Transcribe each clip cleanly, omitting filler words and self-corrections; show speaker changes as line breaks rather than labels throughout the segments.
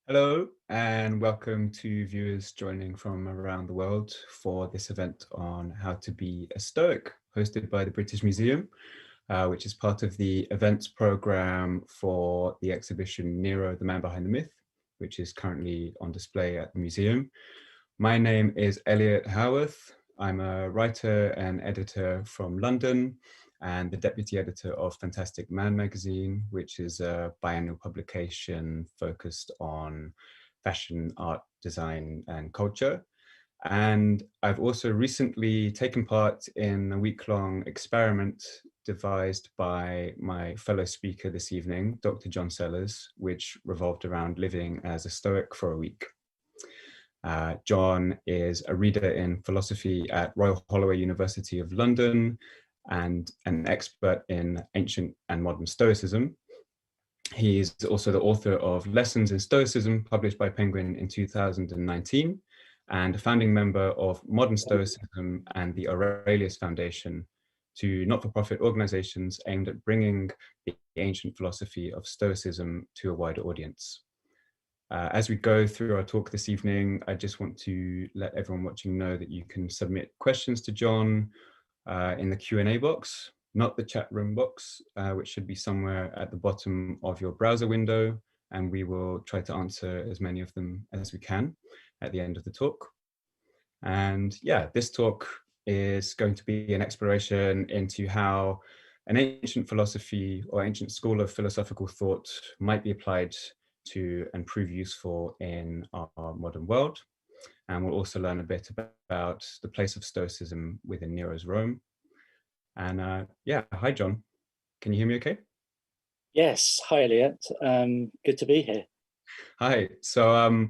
Hello and welcome to viewers joining from around the world for this event on how to be a Stoic, hosted by the British Museum, which is part of the events program for the exhibition Nero, the Man Behind the Myth, which is currently on display at the museum. My name is Eliot Haworth. I'm a writer and editor from London and the deputy editor of Fantastic Man magazine, which is a biannual publication focused on fashion, art, design, and culture. And I've also recently taken part in a week-long experiment devised by my fellow speaker this evening, Dr. John Sellars, which revolved around living as a Stoic for a week. John is a reader in philosophy at Royal Holloway University of London and an expert in ancient and modern Stoicism. He is also the author of Lessons in Stoicism, published by Penguin in 2019, and a founding member of Modern Stoicism and the Aurelius Foundation, two not-for-profit organizations aimed at bringing the ancient philosophy of Stoicism to a wider audience. As we go through our talk this evening, I just want to let everyone watching know that you can submit questions to John in the Q&A box, not the chat room box, which should be somewhere at the bottom of your browser window, and we will try to answer as many of them as we can at the end of the talk. And yeah, this talk is going to be an exploration into how an ancient philosophy or ancient school of philosophical thought might be applied to and prove useful in our modern world. And we'll also learn a bit about the place of Stoicism within Nero's Rome. And yeah, hi, John. Can you hear me okay?
Yes, hi, Eliot. Good to be here.
Hi. So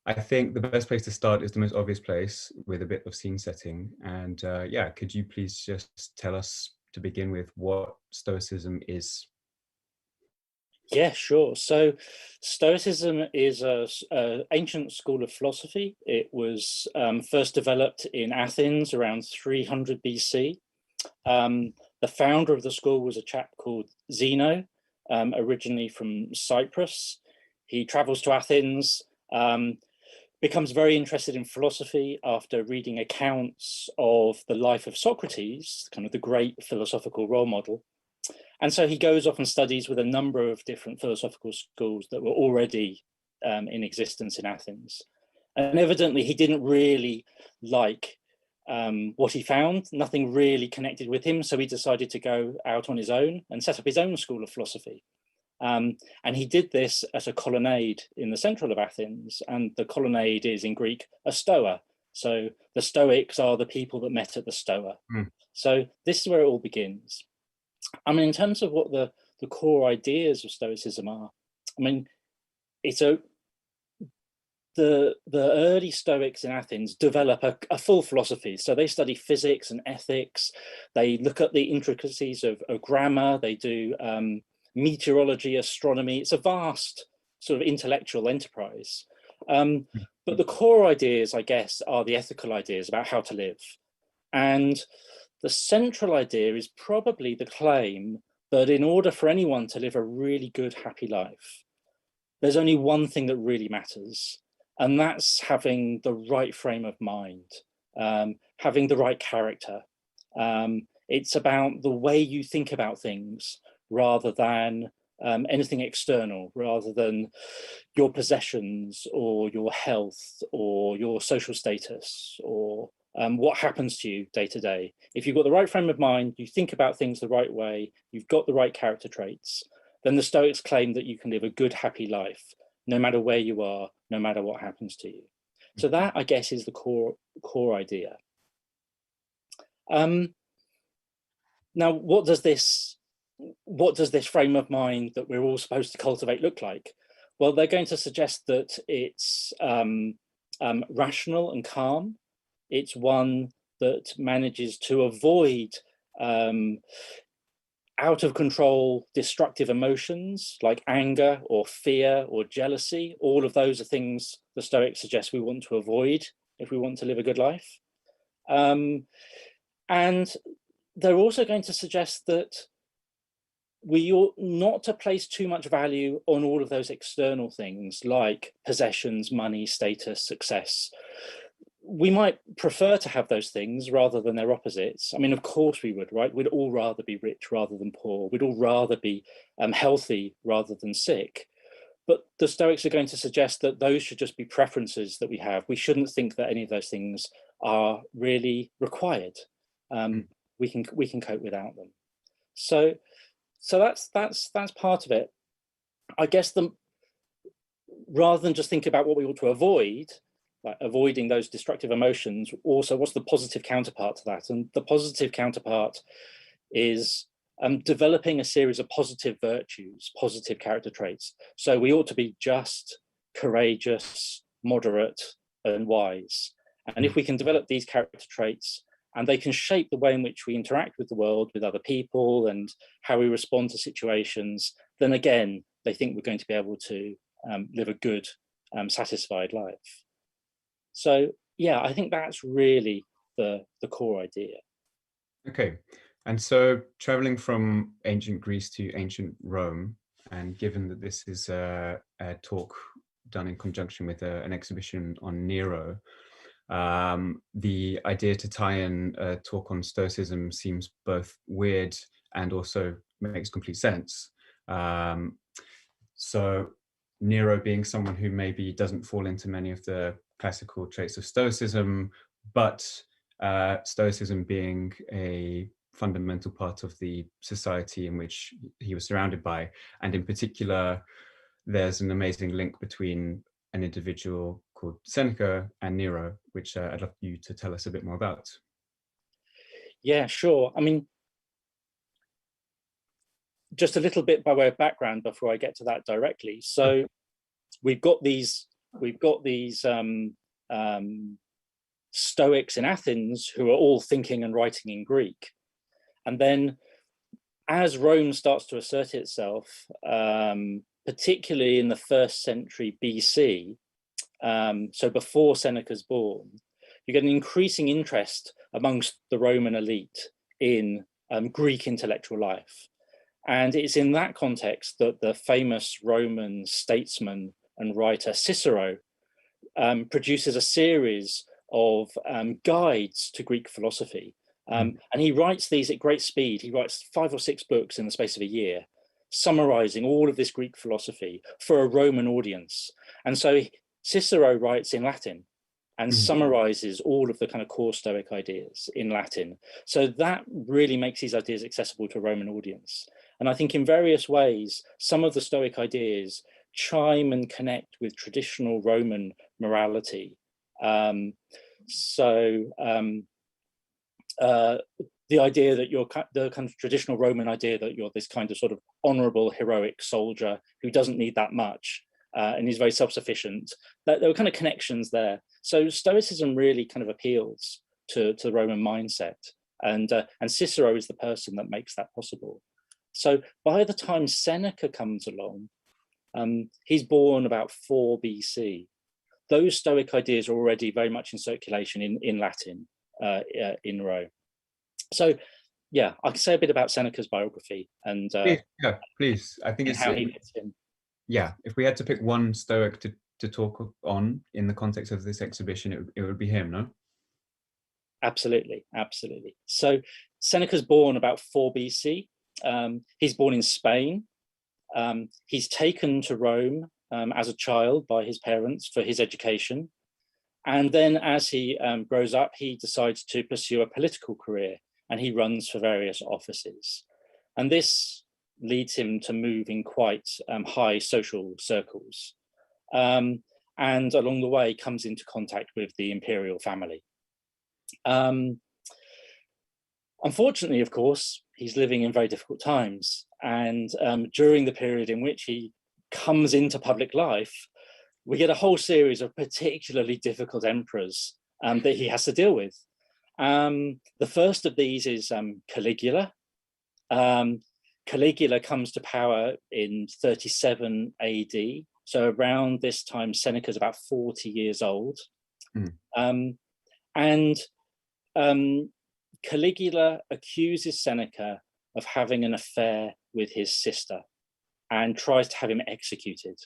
I think the best place to start is the most obvious place with a bit of scene setting. And yeah, could you please just tell us to begin with what Stoicism is?
Yeah, sure. So Stoicism is a ancient school of philosophy. It was first developed in Athens around 300 BC. The founder of the school was a chap called Zeno, originally from Cyprus. He travels to Athens, becomes very interested in philosophy after reading accounts of the life of Socrates, kind of the great philosophical role model. And so he goes off and studies with a number of different philosophical schools that were already in existence in Athens. And evidently he didn't really like what he found. Nothing really connected with him. So he decided to go out on his own and set up his own school of philosophy. And he did this at a colonnade in the central of Athens. And the colonnade is in Greek, a stoa. So the Stoics are the people that met at the stoa. So this is where it all begins. I mean, in terms of what the core ideas of Stoicism are, I mean, the early Stoics in Athens develop a full philosophy. So they study physics and ethics. They look at the intricacies of grammar. They do meteorology, astronomy. It's a vast sort of intellectual enterprise. But the core ideas, I guess, are the ethical ideas about how to live. And the central idea is probably the claim that in order for anyone to live a really good, happy life, there's only one thing that really matters, and that's having the right frame of mind, having the right character. It's about the way you think about things rather than anything external, rather than your possessions or your health or your social status or what happens to you day to day. If you've got the right frame of mind, you think about things the right way, you've got the right character traits, then the Stoics claim that you can live a good, happy life, no matter where you are, no matter what happens to you. So that, I guess, is the core idea. Now, what does this frame of mind that we're all supposed to cultivate look like? Well, they're going to suggest that it's rational and calm. It's one that manages to avoid out of control, destructive emotions like anger or fear or jealousy. All of those are things the Stoics suggest we want to avoid if we want to live a good life. And they're also going to suggest that we ought not to place too much value on all of those external things like possessions, money, status, success. We might prefer to have those things rather than their opposites. I mean, of course we would, right? We'd all rather be rich rather than poor. We'd all rather be healthy rather than sick. But the Stoics are going to suggest that those should just be preferences that we have. We shouldn't think that any of those things are really required. We can cope without them. So that's part of it. I guess rather than just think about what we ought to avoid, like avoiding those destructive emotions, also what's the positive counterpart to that? And the positive counterpart is developing a series of positive virtues, positive character traits. So we ought to be just, courageous, moderate, and wise. And if we can develop these character traits, and they can shape the way in which we interact with the world, with other people, and how we respond to situations, then again, they think we're going to be able to live a good, satisfied life. So yeah, I think that's really the core idea.
Okay, and so traveling from ancient Greece to ancient Rome, and given that this is a talk done in conjunction with an exhibition on Nero, the idea to tie in a talk on Stoicism seems both weird and also makes complete sense. So Nero being someone who maybe doesn't fall into many of the classical traits of Stoicism, but Stoicism being a fundamental part of the society in which he was surrounded by. And in particular, there's an amazing link between an individual called Seneca and Nero, which I'd love you to tell us a bit more about.
Yeah, sure. I mean, just a little bit by way of background before I get to that directly. So we've got these Stoics in Athens who are all thinking and writing in Greek. And then as Rome starts to assert itself, particularly in the 1st century BC, so before Seneca's born, you get an increasing interest amongst the Roman elite in Greek intellectual life. And it's in that context that the famous Roman statesman and writer Cicero produces a series of guides to Greek philosophy. And he writes these at great speed. He writes 5 or 6 books in the space of a year, summarizing all of this Greek philosophy for a Roman audience. And so Cicero writes in Latin and summarizes all of the kind of core Stoic ideas in Latin. So that really makes these ideas accessible to a Roman audience. And I think in various ways, some of the Stoic ideas chime and connect with traditional Roman morality. The idea that you're the kind of traditional Roman idea that you're this kind of sort of honorable, heroic soldier who doesn't need that much and is very self-sufficient, that there were kind of connections there. So Stoicism really kind of appeals to the Roman mindset, and Cicero is the person that makes that possible. So by the time Seneca comes along, he's born about 4 BC. Those Stoic ideas are already very much in circulation in Latin in Rome. So yeah, I can say a bit about Seneca's biography and
yeah, please. I think it's
how he fits in.
Yeah, if we had to pick one Stoic to talk on in the context of this exhibition, it would be him, no?
Absolutely, absolutely. So Seneca's born about 4 BC. He's born in Spain. He's taken to Rome as a child by his parents for his education. And then as he grows up, he decides to pursue a political career, and he runs for various offices. And this leads him to move in quite high social circles. And along the way comes into contact with the imperial family. Unfortunately, of course, he's living in very difficult times. And during the period in which he comes into public life, we get a whole series of particularly difficult emperors that he has to deal with. The first of these is Caligula. Caligula comes to power in 37 AD. So around this time, Seneca's about 40 years old. Caligula accuses Seneca of having an affair with his sister and tries to have him executed.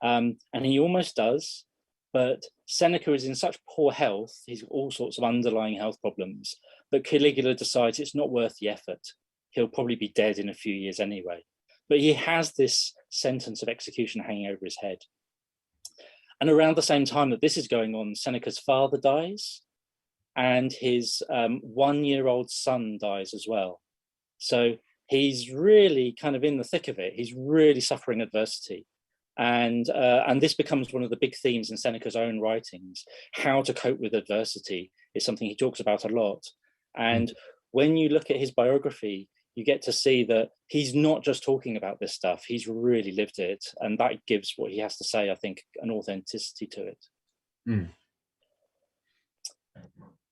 And he almost does, but Seneca is in such poor health, he's got all sorts of underlying health problems, that Caligula decides it's not worth the effort. He'll probably be dead in a few years anyway. But he has this sentence of execution hanging over his head. And around the same time that this is going on, Seneca's father dies, and his 1-year-old son dies as well. So he's really kind of in the thick of it. He's really suffering adversity. And this becomes one of the big themes in Seneca's own writings. How to cope with adversity is something he talks about a lot. And when you look at his biography, you get to see that he's not just talking about this stuff, he's really lived it. And that gives what he has to say, I think, an authenticity to it.
Mm.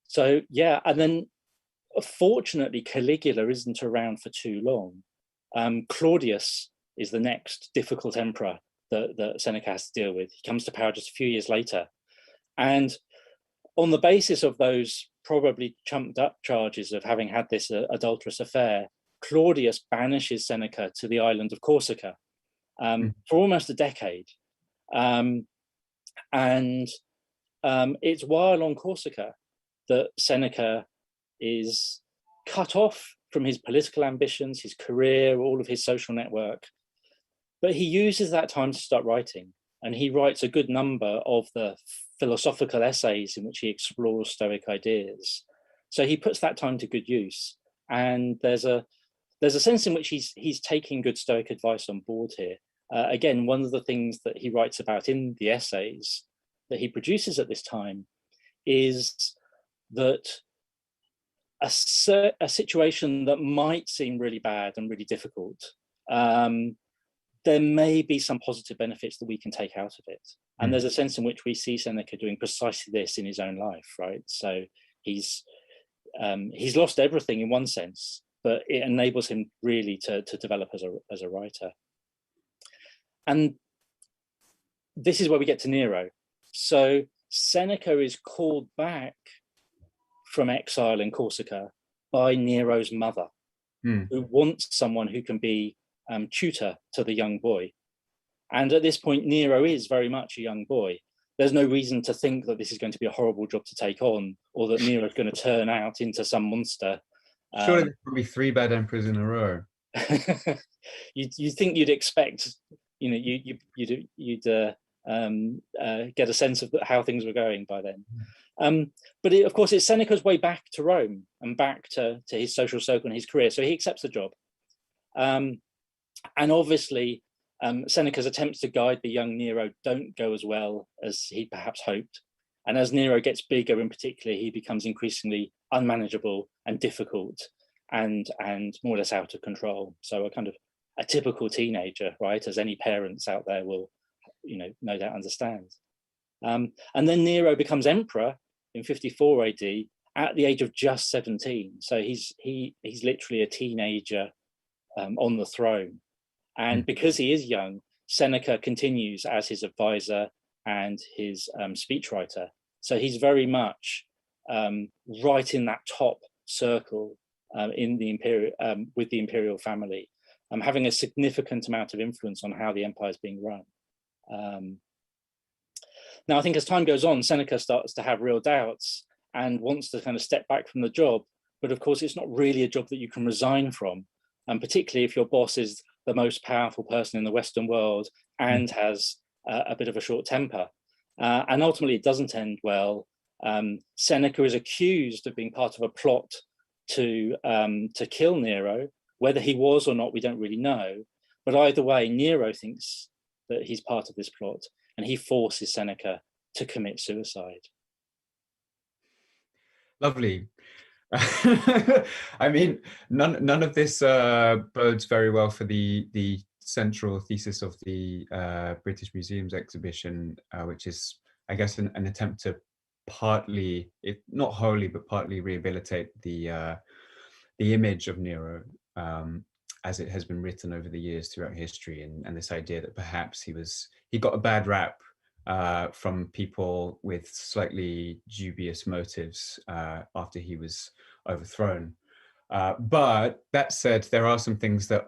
So, yeah, and then fortunately, Caligula isn't around for too long. Claudius is the next difficult emperor that Seneca has to deal with. He comes to power just a few years later. And on the basis of those probably chumped up charges of having had this adulterous affair, Claudius banishes Seneca to the island of Corsica for almost a decade. It's while on Corsica that Seneca is cut off from his political ambitions, his career, all of his social network. But he uses that time to start writing, and he writes a good number of the philosophical essays in which he explores Stoic ideas. So he puts that time to good use, and there's a sense in which he's taking good Stoic advice on board here. Again, one of the things that he writes about in the essays that he produces at this time is that a situation that might seem really bad and really difficult, there may be some positive benefits that we can take out of it. And there's a sense in which we see Seneca doing precisely this in his own life, right? So he's lost everything in one sense, but it enables him really to develop as a writer. And this is where we get to Nero. So Seneca is called back from exile in Corsica by Nero's mother, who wants someone who can be tutor to the young boy. And at this point, Nero is very much a young boy. There's no reason to think that this is going to be a horrible job to take on, or that Nero is going to turn out into some monster.
Surely there's probably 3 bad emperors in a row.
You think you'd expect, you'd get a sense of how things were going by then. But of course, it's Seneca's way back to Rome and back to his social circle and his career. So he accepts the job. And obviously, Seneca's attempts to guide the young Nero don't go as well as he perhaps hoped. And as Nero gets bigger in particular, he becomes increasingly unmanageable and difficult and more or less out of control. So a typical teenager, right, as any parents out there will, no doubt understand. And then Nero becomes emperor in 54 AD at the age of just 17. So he's literally a teenager on the throne. And because he is young, Seneca continues as his advisor and his speechwriter. So he's very much right in that top circle in the imperial with the imperial family, having a significant amount of influence on how the empire is being run. Now, I think as time goes on, Seneca starts to have real doubts and wants to kind of step back from the job. But of course, it's not really a job that you can resign from, and particularly if your boss is the most powerful person in the Western world and has a bit of a short temper. And ultimately, it doesn't end well. Seneca is accused of being part of a plot to kill Nero. Whether he was or not, we don't really know. But either way, Nero thinks that he's part of this plot, and he forces Seneca to commit suicide.
Lovely. I mean, none of this bodes very well for the central thesis of the British Museum's exhibition, which is, I guess, an attempt to partly, if not wholly, but partly rehabilitate the image of Nero as it has been written over the years throughout history, and this idea that perhaps he got a bad rap from people with slightly dubious motives after he was overthrown. But that said, there are some things that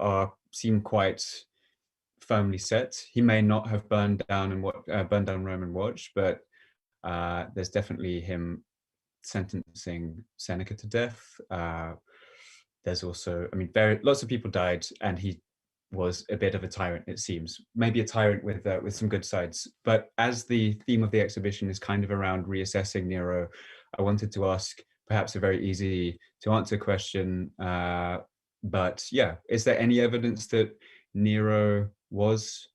seem quite firmly set. He may not have burned down Rome and watch, but there's definitely him sentencing Seneca to death. There's also, I mean, lots of people died, and he was a bit of a tyrant, it seems. Maybe a tyrant with some good sides. But as the theme of the exhibition is kind of around reassessing Nero, I wanted to ask perhaps a very easy to answer question. But yeah, is there any evidence that Nero was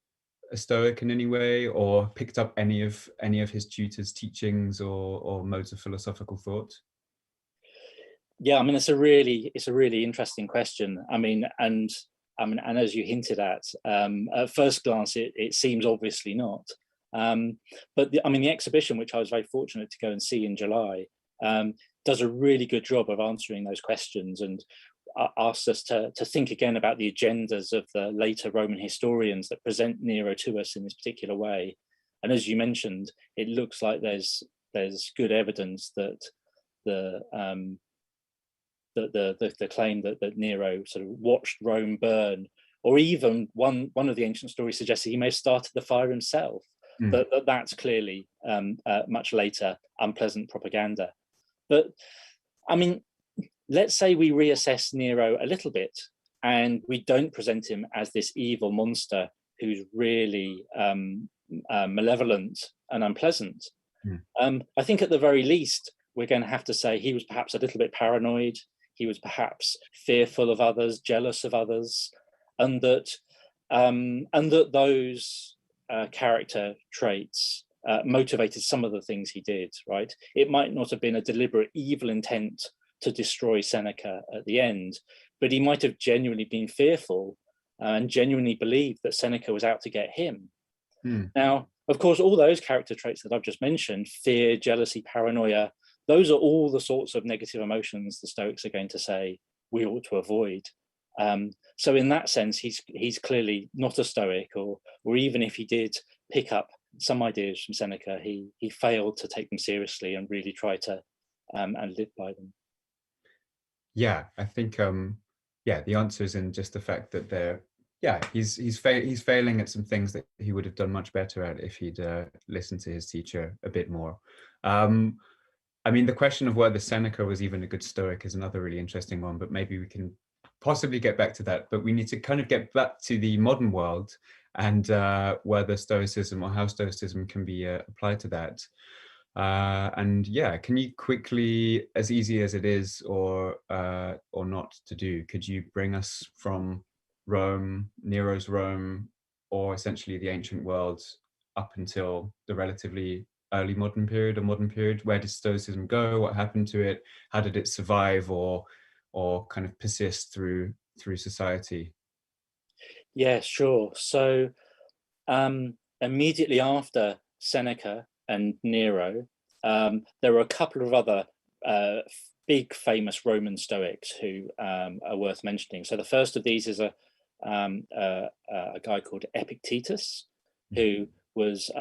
a Stoic in any way, or picked up any of his tutors' teachings or modes of philosophical thought?
Yeah, I mean, it's a really interesting question. I mean, and as you hinted at first glance, it seems obviously not. But I mean, the exhibition, which I was very fortunate to go and see in July, does a really good job of answering those questions, and asks us to think again about the agendas of the later Roman historians that present Nero to us in this particular way. And as you mentioned, it looks like there's good evidence that the claim that Nero sort of watched Rome burn, or even one of the ancient stories suggests he may have started the fire himself. But that's clearly much later unpleasant propaganda. But I mean, let's say we reassess Nero a little bit, and we don't present him as this evil monster who's really malevolent and unpleasant. I think at the very least, we're going to have to say he was perhaps a little bit paranoid. He was perhaps fearful of others, jealous of others, and that those character traits motivated some of the things he did. Right? It might not have been a deliberate evil intent to destroy Seneca at the end, but he might have genuinely been fearful and genuinely believed that Seneca was out to get him. Now, of course, all those character traits that I've just mentioned, fear, jealousy, paranoia, those are all the sorts of negative emotions the Stoics are going to say we ought to avoid. So in that sense, he's clearly not a Stoic, or even if he did pick up some ideas from Seneca, he failed to take them seriously and really try to and live by them.
Yeah, I think the answer is in just the fact that he's failing at some things that he would have done much better at if he'd listened to his teacher a bit more. I mean, the question of whether Seneca was even a good Stoic is another really interesting one, but maybe we can possibly get back to that. But we need to kind of get back to the modern world and whether Stoicism, or how Stoicism can be applied to that. And yeah, can you quickly, as easy as it is or not to do, could you bring us from Rome, Nero's Rome, or essentially the ancient world up until the relatively early modern period or modern period? Where did Stoicism go? What happened to it? How did it survive or kind of persist through society?
Yeah, sure. So immediately after Seneca and Nero, there were a couple of other big famous Roman Stoics who are worth mentioning. So the first of these is a guy called Epictetus, who was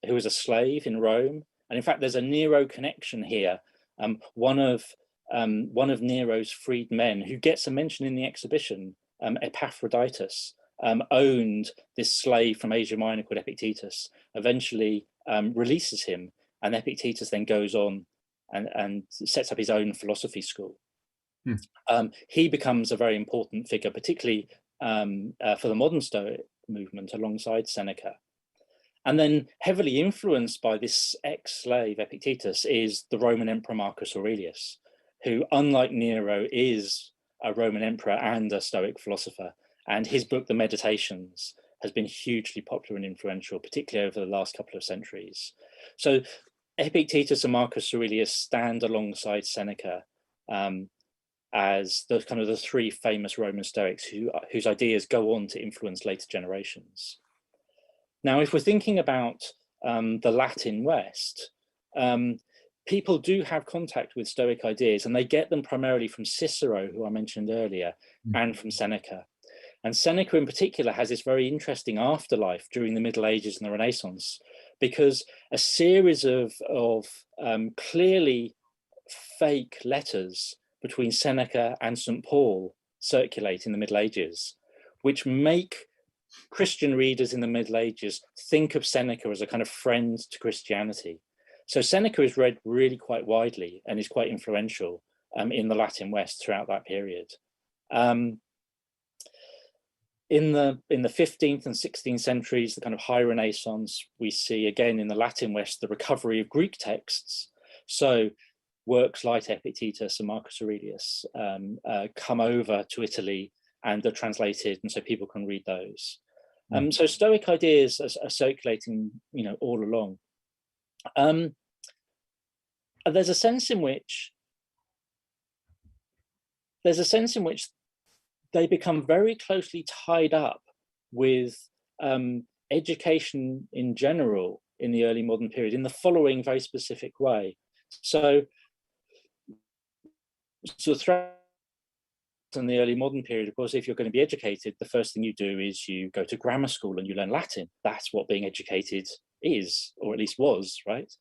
who was a slave in Rome. And in fact, there's a Nero connection here. One of Nero's freed men, who gets a mention in the exhibition, Epaphroditus, owned this slave from Asia Minor called Epictetus, eventually releases him, and Epictetus then goes on and sets up his own philosophy school. He becomes a very important figure, particularly for the modern Stoic movement alongside Seneca. And then heavily influenced by this ex-slave Epictetus is the Roman Emperor Marcus Aurelius, who, unlike Nero, is a Roman emperor and a Stoic philosopher. And his book, The Meditations, has been hugely popular and influential, particularly over the last couple of centuries. So Epictetus and Marcus Aurelius stand alongside Seneca as the kind of the three famous Roman Stoics whose ideas go on to influence later generations. Now, if we're thinking about the Latin West, people do have contact with Stoic ideas, and they get them primarily from Cicero, who I mentioned earlier, and from Seneca. And Seneca in particular has this very interesting afterlife during the Middle Ages and the Renaissance, because a series of clearly fake letters between Seneca and St. Paul circulate in the Middle Ages, which make Christian readers in the Middle Ages think of Seneca as a kind of friend to Christianity. So Seneca is read really quite widely and is quite influential in the Latin West throughout that period. In the 15th and 16th centuries, the kind of high Renaissance, we see again in the Latin West the recovery of Greek texts. So works like Epictetus and Marcus Aurelius come over to Italy and are translated, and so people can read those. So Stoic ideas are circulating, all along. There's a sense in which they become very closely tied up with education in general in the early modern period in the following very specific way. So throughout in the early modern period, of course, if you're going to be educated, the first thing you do is you go to grammar school and you learn Latin. That's what being educated is, or at least was, right?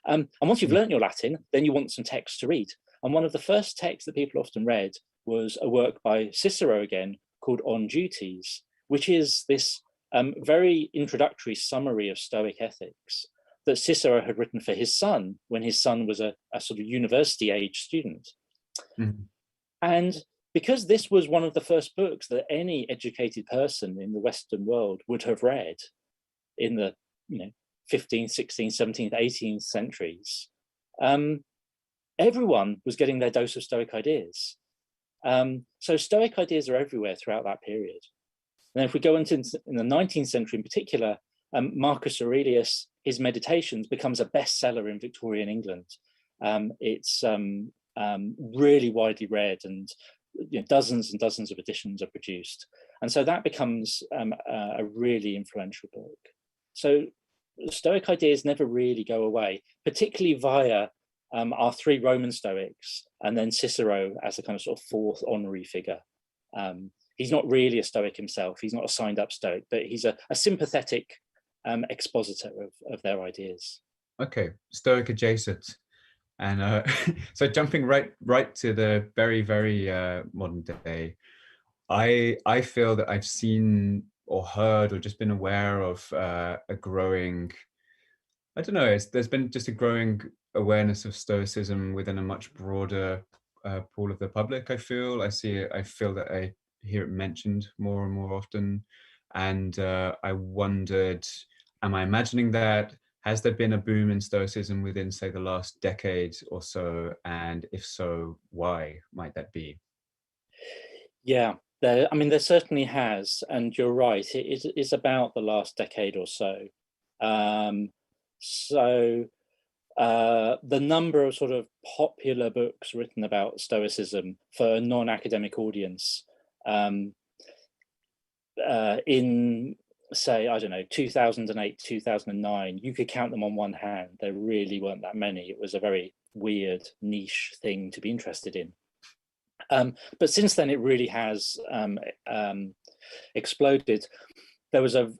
And once you've learned your Latin, then you want some text to read. And one of the first texts that people often read was a work by Cicero again called On Duties, which is this very introductory summary of Stoic ethics that Cicero had written for his son when his son was a sort of university age student. Mm-hmm. And because this was one of the first books that any educated person in the Western world would have read in the 15th, 16th, 17th, 18th centuries, everyone was getting their dose of Stoic ideas. So Stoic ideas are everywhere throughout that period. And if we go into in the 19th century in particular, Marcus Aurelius, his Meditations becomes a bestseller in Victorian England. It's really widely read, and dozens and dozens of editions are produced. And so that becomes a really influential book. So Stoic ideas never really go away, particularly via our three Roman Stoics, and then Cicero as a kind of sort of fourth honorary figure. He's not really a Stoic himself. He's not a signed up Stoic, but he's a sympathetic expositor of their ideas.
Okay, Stoic adjacent. And so jumping right to the very, very modern day, I feel that I've seen or heard or just been aware of a growing, I don't know, there's been just a growing awareness of Stoicism within a much broader pool of the public. I feel that I hear it mentioned more and more often. And I wondered, am I imagining that? Has there been a boom in Stoicism within, say, the last decade or so? And if so, why might that be?
Yeah, there certainly has. And you're right, it is about the last decade or so. The number of sort of popular books written about Stoicism for a non-academic audience in, say, I don't know, 2008, 2009, you could count them on one hand. There really weren't that many. It was a very weird niche thing to be interested in. But since then, it really has exploded. There was a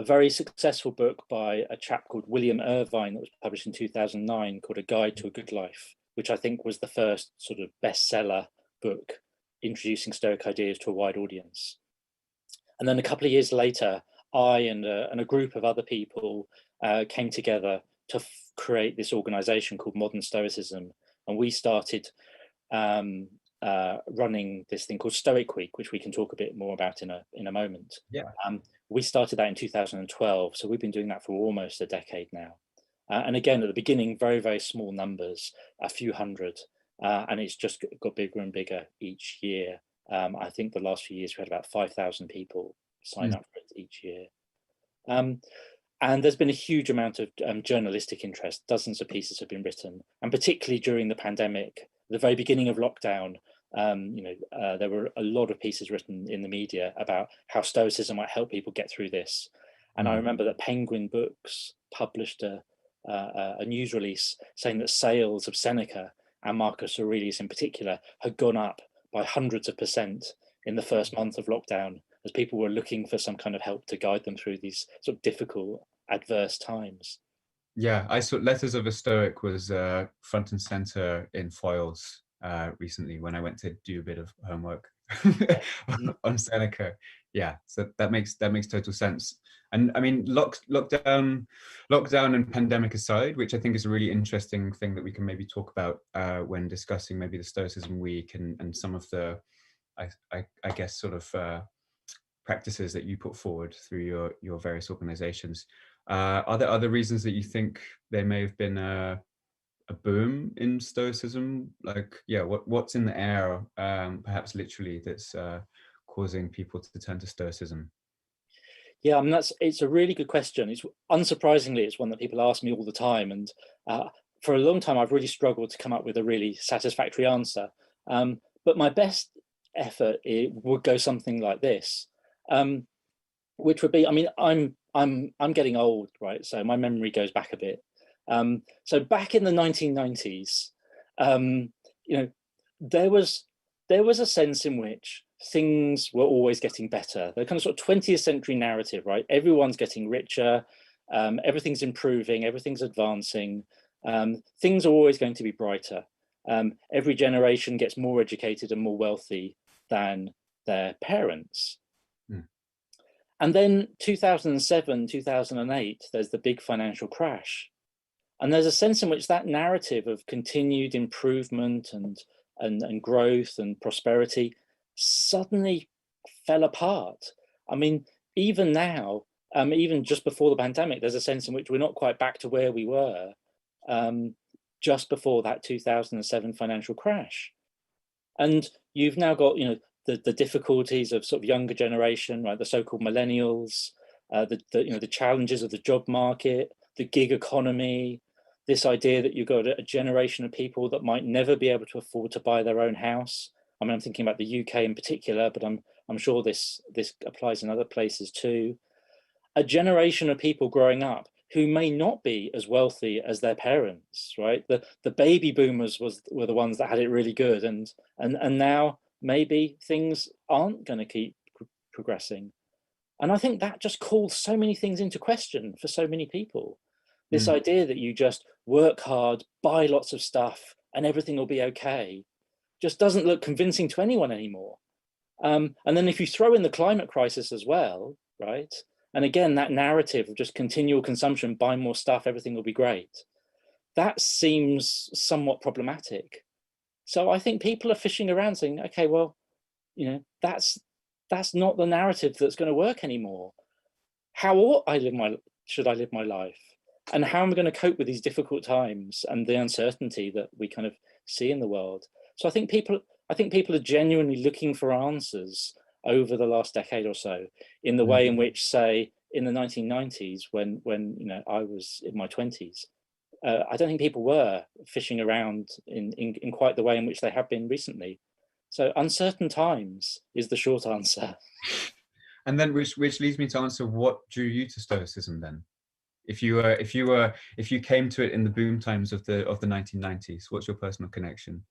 very successful book by a chap called William Irvine that was published in 2009 called A Guide to a Good Life, which I think was the first sort of bestseller book introducing Stoic ideas to a wide audience. And then a couple of years later, I and a group of other people came together to create this organization called Modern Stoicism. And we started running this thing called Stoic Week, which we can talk a bit more about in a moment.
Yeah.
We started that in 2012, so we've been doing that for almost a decade now. And again, at the beginning, very, very small numbers, a few hundred, and it's just got bigger and bigger each year. I think the last few years we had about 5,000 people sign up for it each year. And there's been a huge amount of journalistic interest. Dozens of pieces have been written, and particularly during the pandemic, the very beginning of lockdown, there were a lot of pieces written in the media about how Stoicism might help people get through this. And I remember that Penguin Books published a news release saying that sales of Seneca and Marcus Aurelius in particular had gone up by hundreds of % in the first month of lockdown, as people were looking for some kind of help to guide them through these sort of difficult, adverse times.
Yeah, I saw Letters of a Stoic was front and center in foils recently when I went to do a bit of homework on Seneca. Yeah, so that makes total sense. And I mean, lockdown and pandemic aside, which I think is a really interesting thing that we can maybe talk about when discussing maybe the Stoicism Week and some of the, I guess, sort of practices that you put forward through your various organizations. Are there other reasons that you think there may have been a boom in Stoicism? Like, yeah, what's in the air, perhaps literally, that's causing people to turn to Stoicism?
Yeah, I mean, it's a really good question. It's unsurprisingly, it's one that people ask me all the time, and for a long time, I've really struggled to come up with a really satisfactory answer. But my best effort would go something like this, which would be, I mean, I'm getting old, right? So my memory goes back a bit. So back in the 1990s, you know, there was a sense in which things were always getting better. The kind of sort of 20th century narrative, right? Everyone's getting richer, everything's improving, everything's advancing, things are always going to be brighter. Every generation gets more educated and more wealthy than their parents.
Mm.
And then 2007, 2008, there's the big financial crash. And there's a sense in which that narrative of continued improvement and growth and prosperity suddenly fell apart. I mean, even now, even just before the pandemic, there's a sense in which we're not quite back to where we were just before that 2007 financial crash. And you've now got, you know, the difficulties of sort of younger generation, right? The so-called millennials, the challenges of the job market, the gig economy, this idea that you've got a generation of people that might never be able to afford to buy their own house. I mean, I'm thinking about the UK in particular, but I'm sure this applies in other places too. A generation of people growing up who may not be as wealthy as their parents, right? The baby boomers were the ones that had it really good, and now maybe things aren't going to keep progressing. And I think that just calls so many things into question for so many people. This idea that you just work hard, buy lots of stuff, and everything will be okay, just doesn't look convincing to anyone anymore. And then if you throw in the climate crisis as well, right? And again, that narrative of just continual consumption, buy more stuff, everything will be great. That seems somewhat problematic. So I think people are fishing around saying, okay, well, you know, that's not the narrative that's going to work anymore. How should I live my life? And how am I going to cope with these difficult times and the uncertainty that we kind of see in the world? So I think people are genuinely looking for answers over the last decade or so, in the way in which, say, in the 1990s, when you know, I was in my 20s, I don't think people were fishing around in quite the way in which they have been recently. So uncertain times is the short answer.
And then which leads me to answer, what drew you to Stoicism then? If you came to it in the boom times of the 1990s, what's your personal connection?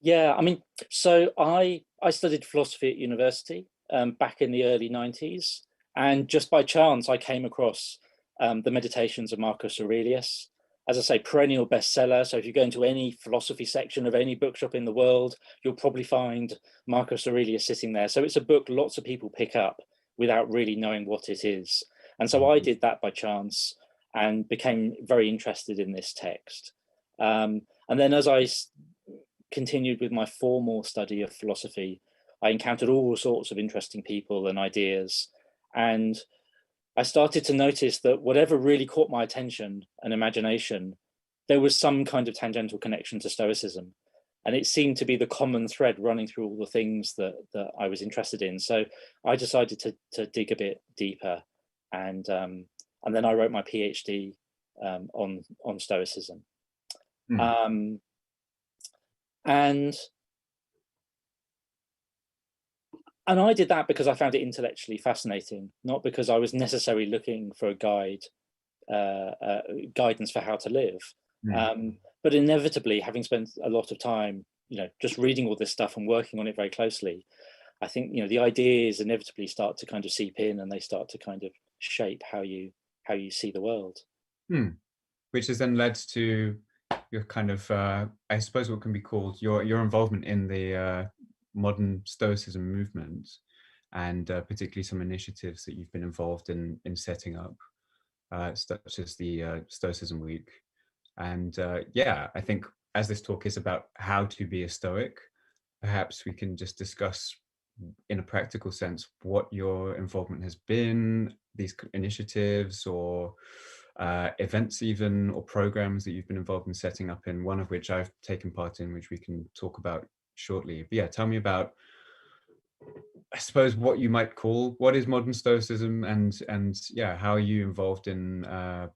Yeah, I mean, so I studied philosophy at university back in the early 90s, and just by chance I came across the Meditations of Marcus Aurelius. As I say, perennial bestseller. So if you go into any philosophy section of any bookshop in the world, you'll probably find Marcus Aurelius sitting there. So it's a book lots of people pick up without really knowing what it is. And so I did that by chance and became very interested in this text. And then as I continued with my formal study of philosophy, I encountered all sorts of interesting people and ideas. And I started to notice that whatever really caught my attention and imagination, there was some kind of tangential connection to Stoicism. And it seemed to be the common thread running through all the things that I was interested in. So I decided to dig a bit deeper. And then I wrote my PhD on Stoicism. And I did that because I found it intellectually fascinating, not because I was necessarily looking for a guidance for how to live. But inevitably, having spent a lot of time, you know, just reading all this stuff and working on it very closely, I think, you know, the ideas inevitably start to kind of seep in, and they start to kind of shape how you see the world.
Which has then led to your kind of, I suppose what can be called your involvement in the modern Stoicism movement, and particularly some initiatives that you've been involved in setting up, such as the Stoicism Week. And yeah, I think as this talk is about how to be a Stoic, perhaps we can just discuss in a practical sense what your involvement has been, these initiatives or events even, or programs that you've been involved in setting up, in one of which I've taken part in, which we can talk about shortly. But yeah, tell me about, I suppose, what you might call, what is modern Stoicism, and yeah, how are you involved in, I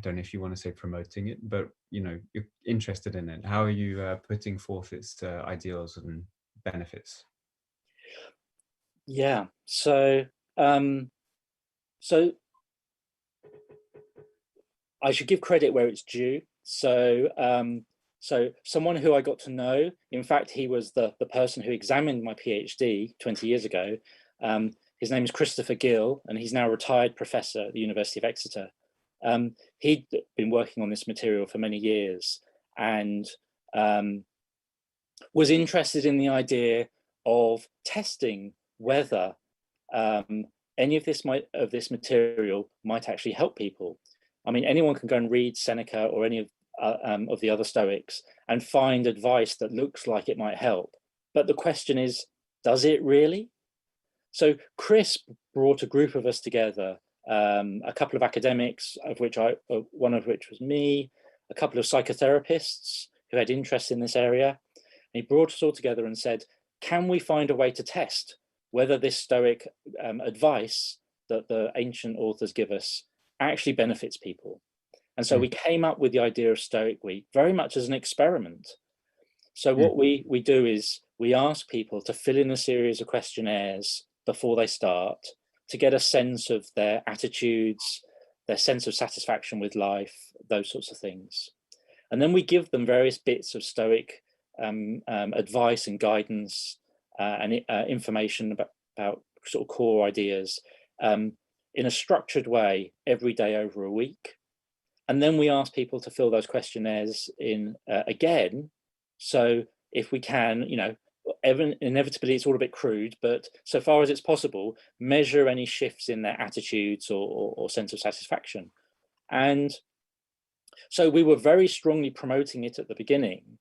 don't know if you want to say promoting it, but you're interested in it. How are you putting forth its ideals and benefits?
Yeah. So I should give credit where it's due. So someone who I got to know, in fact, he was the person who examined my PhD 20 years ago. His name is Christopher Gill, and he's now a retired professor at the University of Exeter. He'd been working on this material for many years, and was interested in the idea of testing whether any of this material might actually help people. I mean, anyone can go and read Seneca or any of the other Stoics and find advice that looks like it might help. But the question is, does it really? So Chris brought a group of us together, a couple of academics, one of which was me, a couple of psychotherapists who had interest in this area. And he brought us all together and said, can we find a way to test whether this Stoic advice that the ancient authors give us actually benefits people? And so we came up with the idea of Stoic Week very much as an experiment. So what we do is we ask people to fill in a series of questionnaires before they start, to get a sense of their attitudes, their sense of satisfaction with life, those sorts of things. And then we give them various bits of Stoic advice and guidance and information about sort of core ideas in a structured way every day over a week. And then we ask people to fill those questionnaires in again. So if we can, inevitably it's all a bit crude, but so far as it's possible, measure any shifts in their attitudes or sense of satisfaction. And so we were very strongly promoting it at the beginning,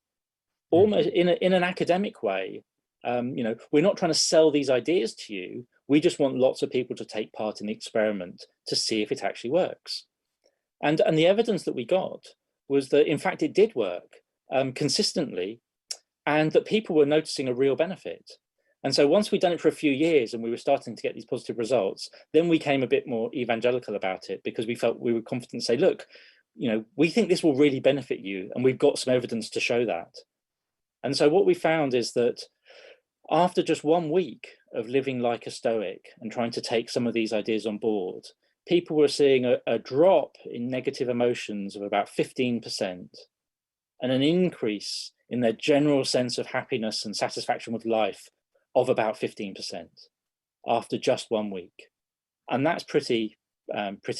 almost in an academic way. We're not trying to sell these ideas to you. We just want lots of people to take part in the experiment to see if it actually works. And the evidence that we got was that, in fact, it did work consistently, and that people were noticing a real benefit. And so once we'd done it for a few years and we were starting to get these positive results, then we came a bit more evangelical about it, because we felt we were confident to say, look, we think this will really benefit you, and we've got some evidence to show that. And so what we found is that after just 1 week of living like a Stoic and trying to take some of these ideas on board, people were seeing a drop in negative emotions of about 15%, and an increase in their general sense of happiness and satisfaction with life of about 15% after just 1 week. And that's pretty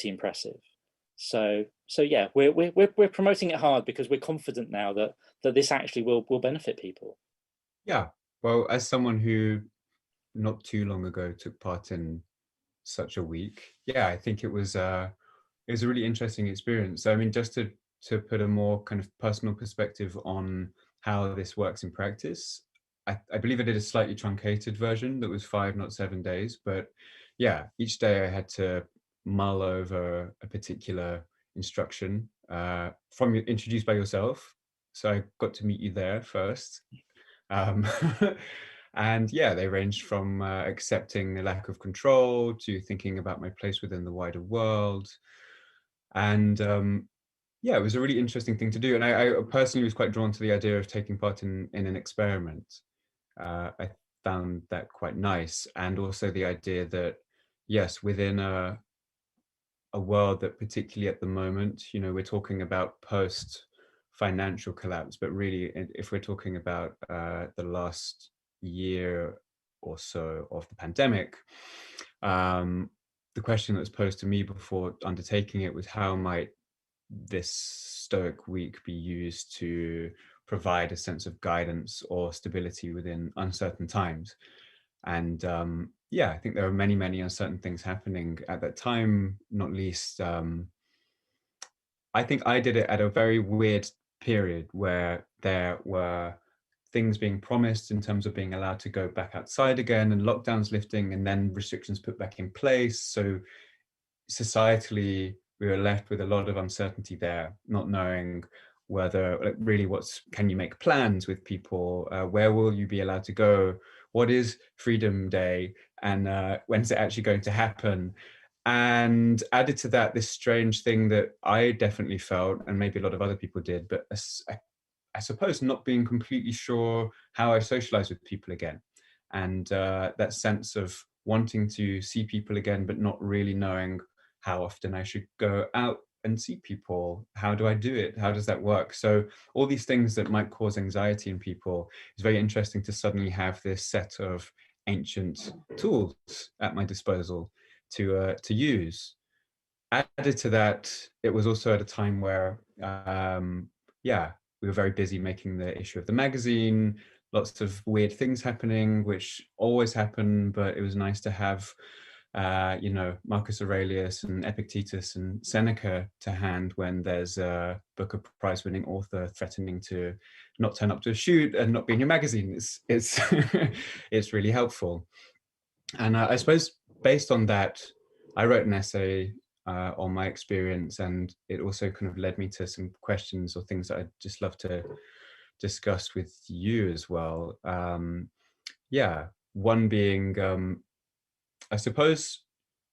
impressive. So yeah, we're promoting it hard because we're confident now that this actually will benefit people.
Yeah, well, as someone who not too long ago took part in such a week, yeah, I think it was a really interesting experience. I mean, just to put a more kind of personal perspective on how this works in practice, I believe I did a slightly truncated version that was 5, not 7 days. But yeah, each day I had to mull over a particular instruction introduced by yourself. So I got to meet you there first. And yeah, they ranged from accepting the lack of control to thinking about my place within the wider world. And yeah, it was a really interesting thing to do. And I personally was quite drawn to the idea of taking part in an experiment. I found that quite nice. And also the idea that, yes, within a world that, particularly at the moment, we're talking about post-financial collapse, but really, if we're talking about the last year or so of the pandemic, the question that was posed to me before undertaking it was, how might this Stoic week be used to provide a sense of guidance or stability within uncertain times. And yeah, I think there are many, many uncertain things happening at that time, not least, I think I did it at a very weird period where there were things being promised in terms of being allowed to go back outside again and lockdowns lifting and then restrictions put back in place. So societally, we were left with a lot of uncertainty there, not knowing whether, like, really, can you make plans with people? Where will you be allowed to go? What is Freedom Day? And when's it actually going to happen? And added to that, this strange thing that I definitely felt, and maybe a lot of other people did, but I suppose not being completely sure how I socialize with people again. And that sense of wanting to see people again, but not really knowing how often I should go out and see people. How do I do it? How does that work? So all these things that might cause anxiety in people, it's very interesting to suddenly have this set of ancient tools at my disposal to use. Added to that, it was also at a time where, yeah, we were very busy making the issue of the magazine, lots of weird things happening, which always happen, but it was nice to have, you know, Marcus Aurelius and Epictetus and Seneca to hand when there's a Booker Prize-winning author threatening to not turn up to a shoot and not be in your magazine. It's it's really helpful. And I suppose based on that, I wrote an essay on my experience, and it also kind of led me to some questions or things that I'd just love to discuss with you as well. Yeah, one being, I suppose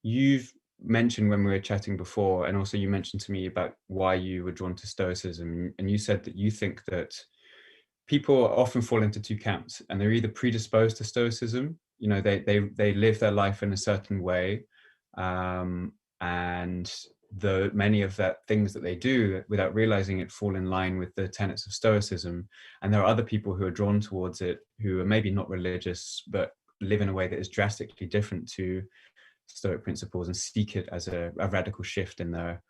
you've mentioned when we were chatting before, and also you mentioned to me about why you were drawn to Stoicism, and you said that you think that people often fall into two camps, and they're either predisposed to Stoicism, you know, they live their life in a certain way, and the many of that things that they do without realizing it fall in line with the tenets of Stoicism. And there are other people who are drawn towards it, who are maybe not religious, but live in a way that is drastically different to Stoic principles and seek it as a radical shift in their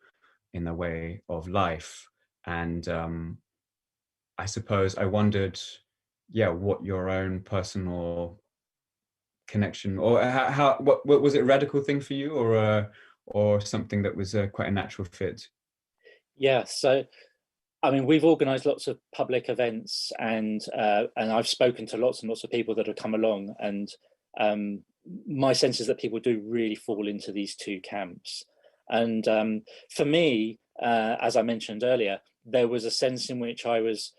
way of life. And I suppose I wondered, yeah, what your own personal connection, or what was it, a radical thing for you, or something that was quite a natural fit?
Yeah, so I mean, we've organised lots of public events, and I've spoken to lots and lots of people that have come along, and my sense is that people do really fall into these two camps. And for me, as I mentioned earlier, there was a sense in which I was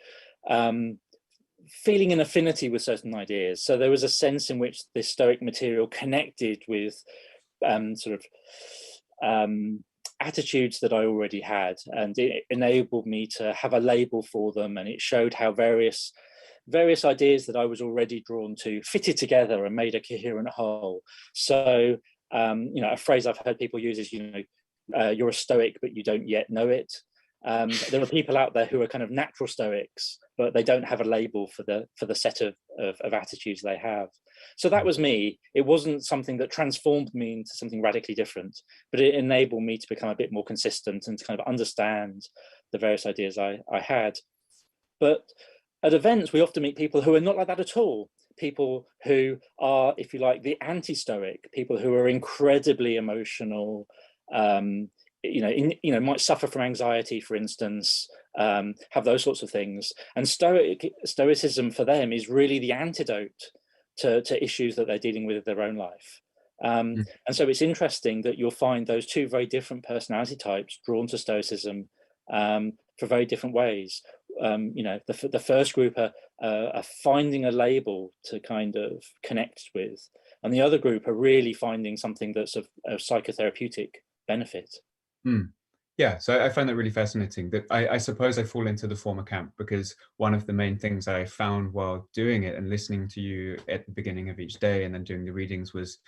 feeling an affinity with certain ideas. So there was a sense in which this Stoic material connected with sort of attitudes that I already had, and it enabled me to have a label for them, and it showed how various ideas that I was already drawn to fitted together and made a coherent whole. So you know, a phrase I've heard people use is, you know, you're a Stoic but you don't yet know it. There are people out there who are kind of natural Stoics, but they don't have a label for the set of attitudes they have. So that was me. It wasn't something that transformed me into something radically different, but it enabled me to become a bit more consistent and to kind of understand the various ideas I had. But at events, we often meet people who are not like that at all. People who are, if you like, the anti-Stoic, people who are incredibly emotional, might suffer from anxiety, for instance, have those sorts of things. And Stoicism for them is really the antidote to issues that they're dealing with in their own life. And so it's interesting that you'll find those two very different personality types drawn to Stoicism for very different ways. The first group are finding a label to kind of connect with, and the other group are really finding something that's of psychotherapeutic benefit.
Yeah, so I find that really fascinating. That I suppose I fall into the former camp, because one of the main things I found while doing it and listening to you at the beginning of each day and then doing the readings was,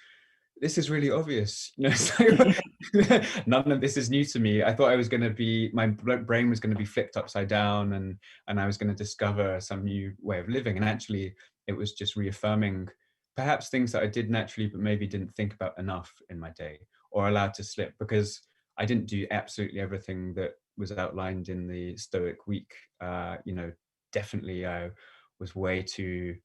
this is really obvious. You know, so none of this is new to me. I thought I was going to be, my brain was going to be flipped upside down, and I was going to discover some new way of living. And actually, it was just reaffirming perhaps things that I did naturally, but maybe didn't think about enough in my day, or allowed to slip, because I didn't do absolutely everything that was outlined in the Stoic week, definitely was way too,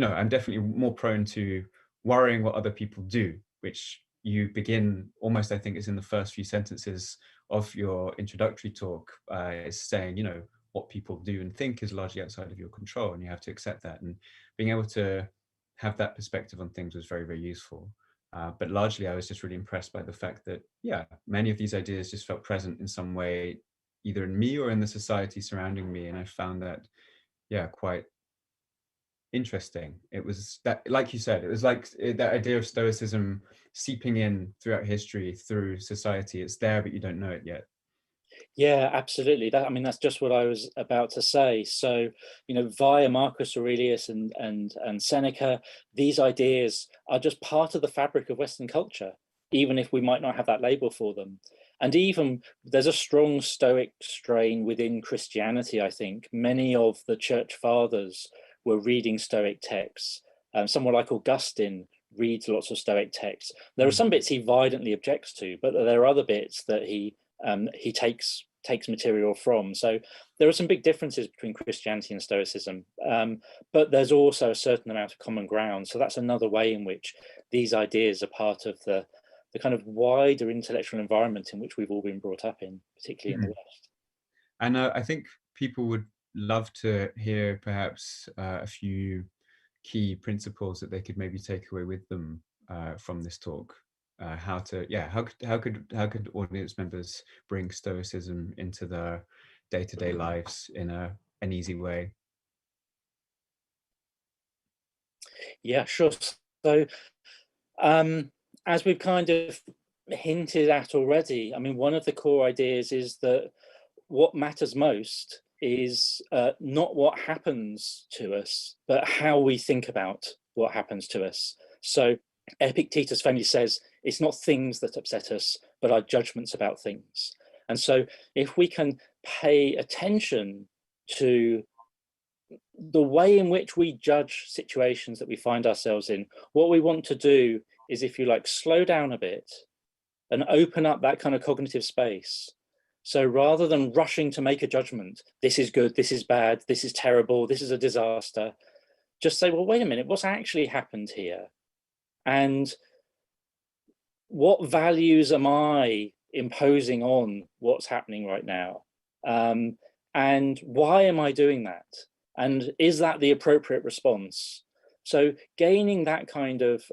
I'm definitely more prone to worrying what other people do, which you begin almost, I think, is in the first few sentences of your introductory talk, is saying, what people do and think is largely outside of your control, and you have to accept that. And being able to have that perspective on things was very, very useful. But largely, I was just really impressed by the fact that, many of these ideas just felt present in some way, either in me or in the society surrounding me. And I found that, quite interesting. It was that, like you said, it was like that idea of Stoicism seeping in throughout history, through society. It's there, but you don't know it yet.
Yeah, absolutely. That's just what I was about to say. So, via Marcus Aurelius and Seneca, these ideas are just part of the fabric of Western culture, even if we might not have that label for them. And even there's a strong Stoic strain within Christianity, I think. Many of the church fathers were reading Stoic texts. Someone like Augustine reads lots of Stoic texts. There are some bits he violently objects to, but there are other bits that he takes material from. So there are some big differences between Christianity and Stoicism, but there's also a certain amount of common ground. So that's another way in which these ideas are part of the kind of wider intellectual environment in which we've all been brought up in, particularly in the West.
And I think people would love to hear perhaps a few key principles that they could maybe take away with them from this talk. How could audience members bring Stoicism into their day-to-day lives in an easy way?
Yeah, sure. So as we've kind of hinted at already, one of the core ideas is that what matters most is not what happens to us, but how we think about what happens to us. So Epictetus famously says, it's not things that upset us, but our judgments about things. And so if we can pay attention to the way in which we judge situations that we find ourselves in, what we want to do is, if you like, slow down a bit and open up that kind of cognitive space. So rather than rushing to make a judgment, this is good, this is bad, this is terrible, this is a disaster, just say, well, wait a minute, what's actually happened here? And what values am I imposing on what's happening right now? And why am I doing that? And is that the appropriate response? So gaining that kind of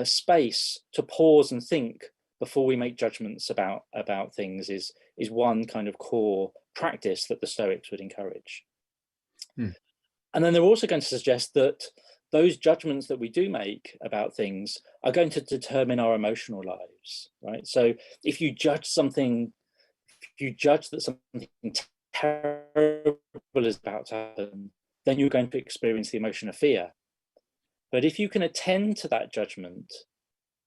space to pause and think before we make judgments about things is one kind of core practice that the Stoics would encourage. And then they're also going to suggest that those judgments that we do make about things are going to determine our emotional lives, right? So if you judge that something terrible is about to happen, then you're going to experience the emotion of fear. But if you can attend to that judgment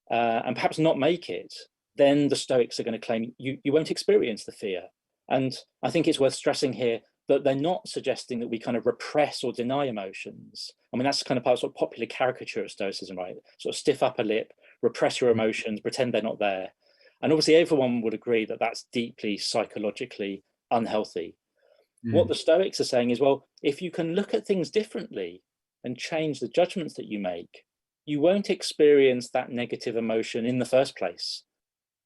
and perhaps not make it, then the Stoics are going to claim you won't experience the fear. And I think it's worth stressing here that they're not suggesting that we kind of repress or deny emotions. That's kind of part of sort of popular caricature of Stoicism, right? Sort of stiff upper lip, repress your emotions, pretend they're not there. And obviously everyone would agree that that's deeply psychologically unhealthy. What the Stoics are saying is, well, if you can look at things differently and change the judgments that you make, you won't experience that negative emotion in the first place.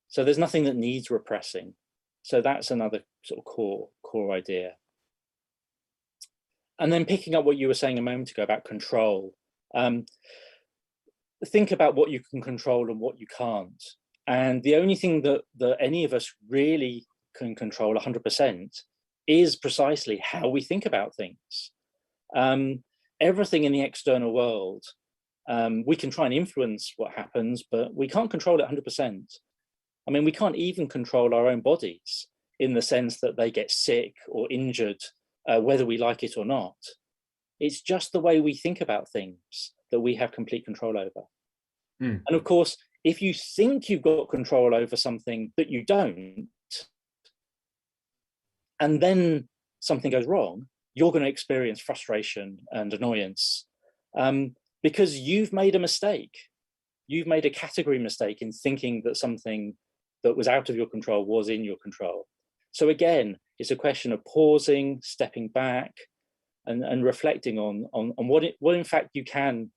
So there's nothing that needs repressing. So that's another sort of core idea. And then picking up what you were saying a moment ago about control, think about what you can control and what you can't. And the only thing that any of us really can control 100% is precisely how we think about things. Everything in the external world, we can try and influence what happens, but we can't control it 100%. We can't even control our own bodies in the sense that they get sick or injured, whether we like it or not. It's just the way we think about things that we have complete control over. And of course, if you think you've got control over something that you don't, and then something goes wrong, you're going to experience frustration and annoyance because you've made a mistake. You've made a category mistake in thinking that something that was out of your control was in your control. So again, it's a question of pausing, stepping back, and reflecting on what in fact you can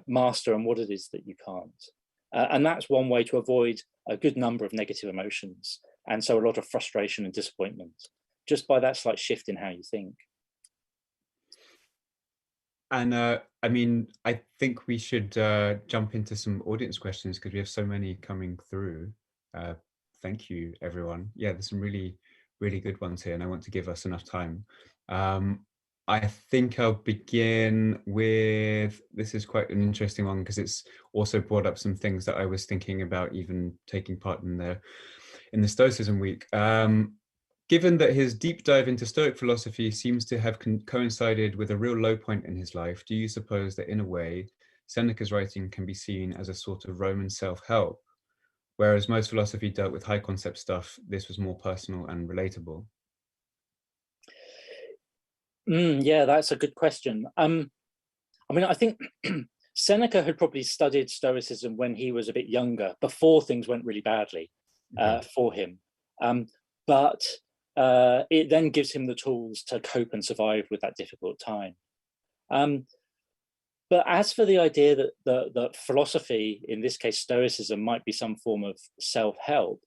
master and what it is that you can't. And that's one way to avoid a good number of negative emotions, and so a lot of frustration and disappointment, just by that slight shift in how you think.
And I mean, I think we should jump into some audience questions because we have so many coming through. Thank you, everyone. Yeah, there's some really, really good ones here, and I want to give us enough time. I think I'll begin with, this is quite an interesting one because it's also brought up some things that I was thinking about even taking part in the Stoicism week. Given that his deep dive into Stoic philosophy seems to have coincided with a real low point in his life, do you suppose that in a way, Seneca's writing can be seen as a sort of Roman self-help? Whereas most philosophy dealt with high concept stuff, this was more personal and relatable.
Yeah, that's a good question. I mean, I think Seneca had probably studied Stoicism when he was a bit younger, before things went really badly for him. But it then gives him the tools to cope and survive with that difficult time. But as for the idea that philosophy, in this case Stoicism, might be some form of self-help,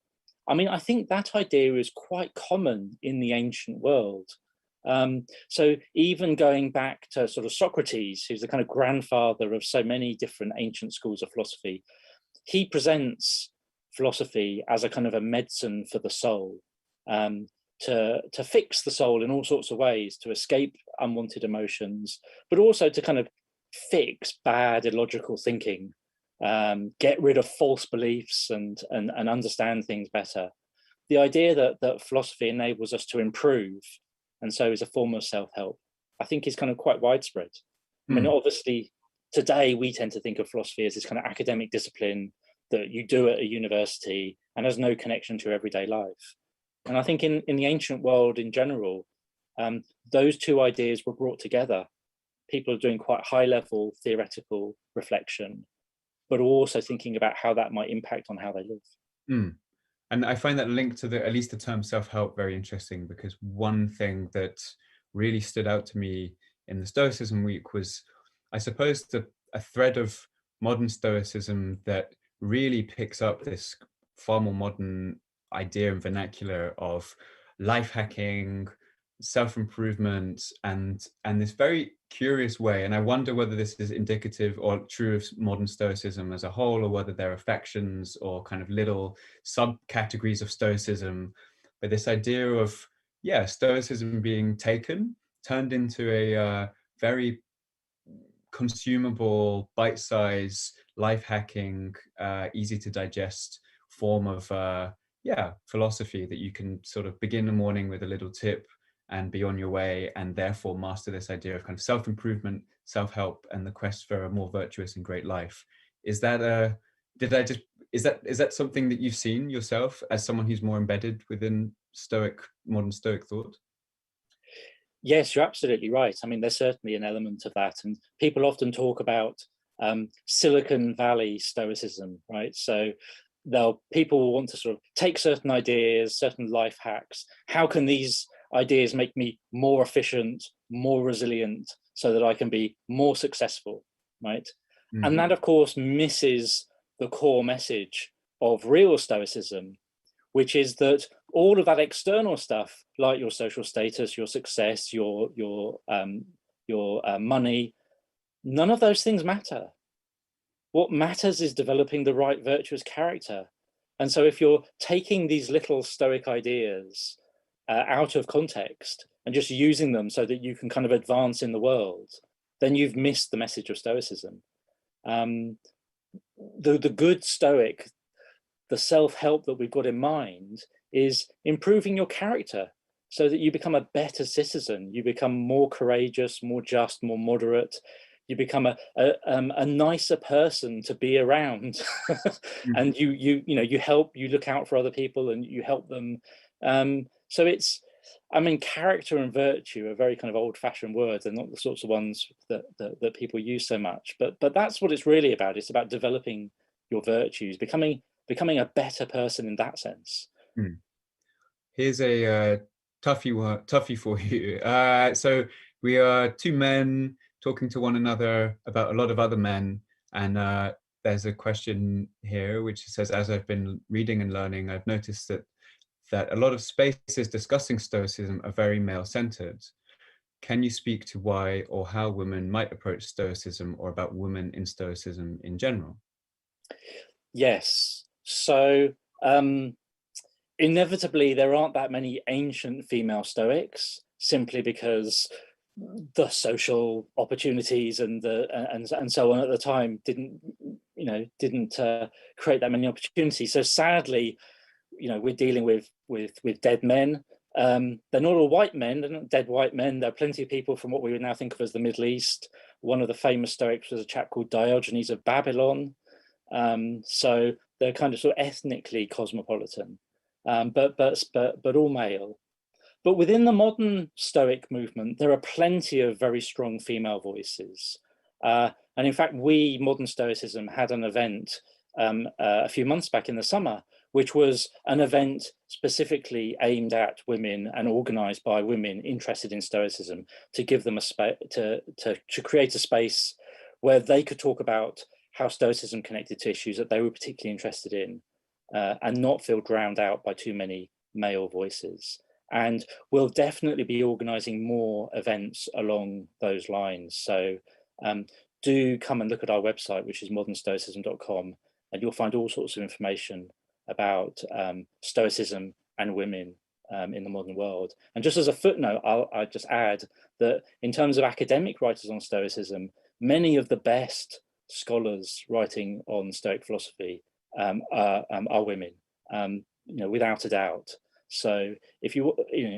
I mean, I think that idea is quite common in the ancient world. So even going back to sort of Socrates, who's the kind of grandfather of so many different ancient schools of philosophy, he presents philosophy as a kind of a medicine for the soul, to fix the soul in all sorts of ways, to escape unwanted emotions, but also to kind of fix bad illogical thinking, get rid of false beliefs and understand things better. The idea that philosophy enables us to improve, and so is a form of self-help, I think is kind of quite widespread. I mean, obviously, today we tend to think of philosophy as this kind of academic discipline that you do at a university and has no connection to everyday life. And I think in the ancient world in general, those two ideas were brought together. People are doing quite high-level theoretical reflection, but also thinking about how that might impact on how they live.
And I find that link to at least the term self-help very interesting, because one thing that really stood out to me in the Stoicism week was, I suppose, a thread of modern Stoicism that really picks up this far more modern idea and vernacular of life hacking, self-improvement, and this very curious way. And I wonder whether this is indicative or true of modern Stoicism as a whole, or whether there are factions or kind of little subcategories of Stoicism. But this idea of, yeah, Stoicism being turned into a very consumable, bite-sized, life hacking, easy to digest form of philosophy that you can sort of begin the morning with a little tip and be on your way, and therefore master this idea of kind of self-improvement, self-help, and the quest for a more virtuous and great life. Is that is that something that you've seen yourself as someone who's more embedded within modern Stoic thought?
Yes, you're absolutely right. I mean, there's certainly an element of that, and people often talk about Silicon Valley Stoicism, right? So people will want to sort of take certain ideas, certain life hacks. How can these ideas make me more efficient, more resilient, so that I can be more successful, right? And that, of course, misses the core message of real Stoicism, which is that all of that external stuff, like your social status, your success, your money, none of those things matter. What matters is developing the right virtuous character. And so if you're taking these little Stoic ideas out of context and just using them so that you can kind of advance in the world, then you've missed the message of Stoicism. The good Stoic, the self-help that we've got in mind, is improving your character so that you become a better citizen, you become more courageous, more just, more moderate, you become a nicer person to be around. And you help, you look out for other people and you help them. So it's, I mean, character and virtue are very kind of old-fashioned words. They're not the sorts of ones that people use so much, but that's what it's really about. It's about developing your virtues, becoming a better person in that sense.
Hmm. Here's a toughie for you. So we are two men talking to one another about a lot of other men, and there's a question here which says, as I've been reading and learning, I've noticed that a lot of spaces discussing Stoicism are very male-centered. Can you speak to why or how women might approach Stoicism, or about women in Stoicism in general?
Yes. So inevitably, there aren't that many ancient female Stoics, simply because the social opportunities and so on at the time didn't create that many opportunities. So sadly, we're dealing with dead men. They're not all white men, they're not dead white men. There are plenty of people from what we would now think of as the Middle East. One of the famous Stoics was a chap called Diogenes of Babylon. So they're kind of sort of ethnically cosmopolitan, but all male. But within the modern Stoic movement, there are plenty of very strong female voices. And in fact, modern Stoicism, had an event a few months back in the summer, which was an event specifically aimed at women and organized by women interested in Stoicism, to give them a space, to create a space where they could talk about how Stoicism connected to issues that they were particularly interested in, and not feel drowned out by too many male voices. And we'll definitely be organizing more events along those lines. So do come and look at our website, which is modernstoicism.com, and you'll find all sorts of information about Stoicism and women in the modern world. And just as a footnote, I'll just add that in terms of academic writers on Stoicism, many of the best scholars writing on Stoic philosophy are women, without a doubt. So if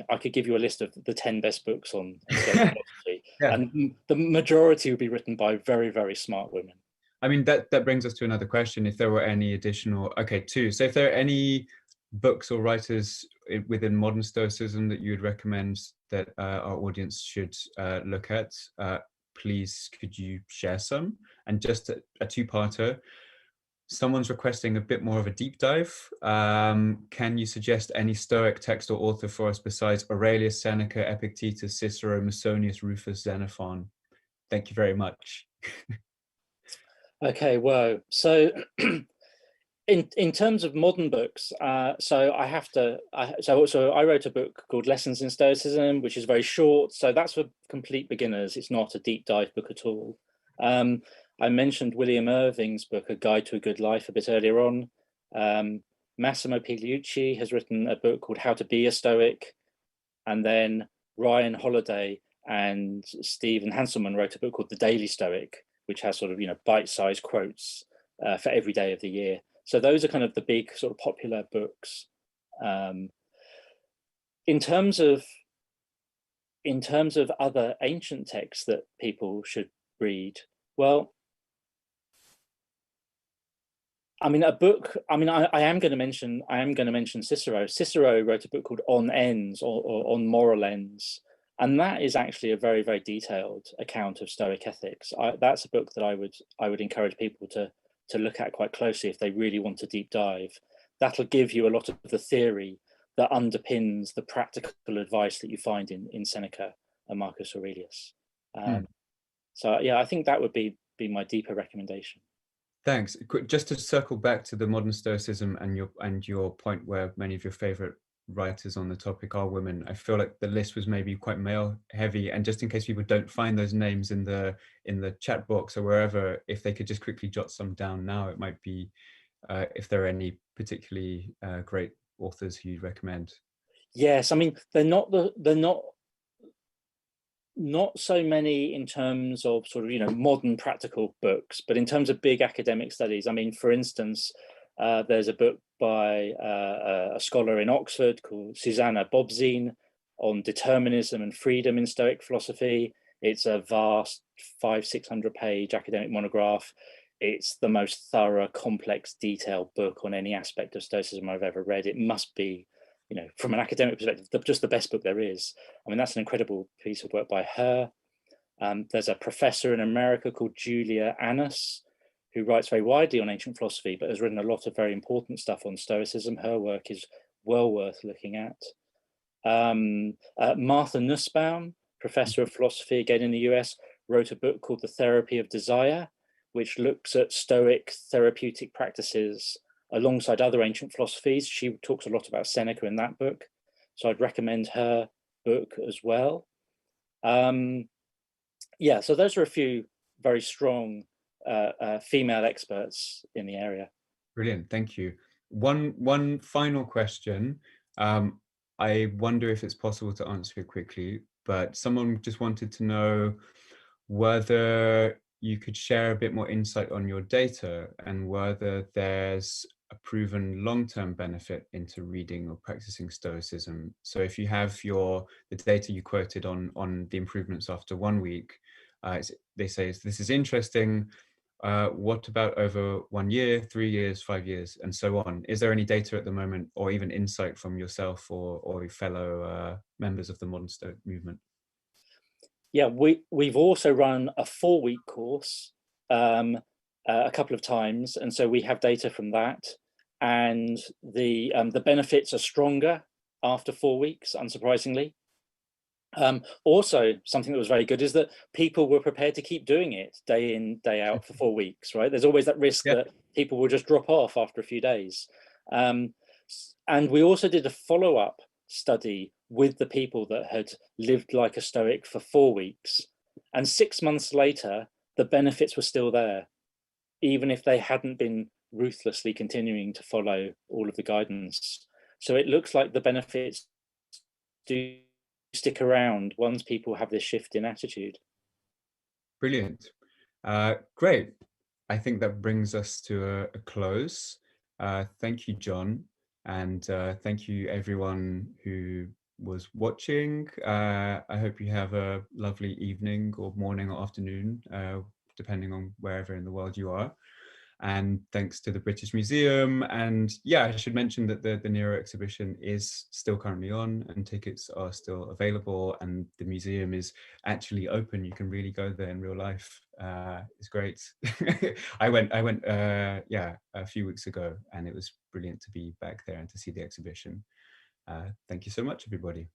I could give you a list of the 10 best books on Stoic philosophy,
Yeah.
and the majority would be written by very, very smart women.
I mean, that brings us to another question. If there were any additional, two. So if there are any books or writers within modern Stoicism that you would recommend that our audience should look at, please could you share some? And just a two-parter. Someone's requesting a bit more of a deep dive. Can you suggest any Stoic text or author for us besides Aurelius, Seneca, Epictetus, Cicero, Musonius, Rufus, Xenophon? Thank you very much.
Okay, whoa. So in terms of modern books, so I wrote a book called Lessons in Stoicism, which is very short. So that's for complete beginners. It's not a deep dive book at all. I mentioned William Irving's book, A Guide to a Good Life, a bit earlier on. Massimo Pigliucci has written a book called How to Be a Stoic. And then Ryan Holiday and Stephen Hanselman wrote a book called The Daily Stoic, which has sort of, bite-sized quotes for every day of the year. So those are kind of the big sort of popular books. In terms of other ancient texts that people should read, well, I mean, I am going to mention Cicero. Cicero wrote a book called On Ends, or On Moral Ends, and that is actually a very, very detailed account of Stoic ethics. That's a book that I would encourage people to look at quite closely if they really want to deep dive. That'll give you a lot of the theory that underpins the practical advice that you find in Seneca and Marcus Aurelius. So yeah, I think that would be my deeper recommendation.
Thanks. Just to circle back to the modern Stoicism and your point where many of your favorite writers on the topic are women, I feel like the list was maybe quite male heavy, and just in case people don't find those names in the chat box or wherever, if they could just quickly jot some down now, it might be if there are any particularly great authors who you'd recommend.
Yes, I mean, they're not so many in terms of sort of modern practical books, but in terms of big academic studies, I mean, for instance, there's a book by a scholar in Oxford called Susanna Bobzien on determinism and freedom in Stoic philosophy. It's a vast 500-600 page academic monograph. It's the most thorough, complex, detailed book on any aspect of Stoicism I've ever read. It must be, from an academic perspective, just the best book there is. I mean, that's an incredible piece of work by her. There's a professor in America called Julia Annis, who writes very widely on ancient philosophy, but has written a lot of very important stuff on Stoicism. Her work is well worth looking at. Martha Nussbaum, professor of philosophy again in the US, wrote a book called The Therapy of Desire, which looks at Stoic therapeutic practices alongside other ancient philosophies. She talks a lot about Seneca in that book, so I'd recommend her book as well. Yeah, so those are a few very strong female experts in the area.
Brilliant, thank you. One final question. I wonder if it's possible to answer it quickly, but someone just wanted to know whether you could share a bit more insight on your data and whether there's a proven long-term benefit into reading or practicing Stoicism. So if you have the data you quoted on the improvements after 1 week, they say this is interesting. What about over 1 year, 3 years, 5 years, and so on? Is there any data at the moment, or even insight from yourself or fellow members of the modern Stoic movement?
Yeah, we've also run a 4-week course a couple of times, and so we have data from that. And the benefits are stronger after 4 weeks, unsurprisingly. Also, something that was very good is that people were prepared to keep doing it day in, day out for 4 weeks, right? There's always that risk that people will just drop off after a few days. And we also did a follow-up study with the people that had lived like a Stoic for 4 weeks. And 6 months later, the benefits were still there, even if they hadn't been ruthlessly continuing to follow all of the guidance. So it looks like the benefits do stick around once people have this shift in attitude.
Brilliant. Great. I think that brings us to a close. Thank you, John. And thank you, everyone who was watching. I hope you have a lovely evening or morning or afternoon, depending on wherever in the world you are. And thanks to the British Museum. And yeah, I should mention that the Nero exhibition is still currently on and tickets are still available, and the museum is actually open. You can really go there in real life. It's great. I went yeah, a few weeks ago, and it was brilliant to be back there and to see the exhibition. Thank you so much, everybody.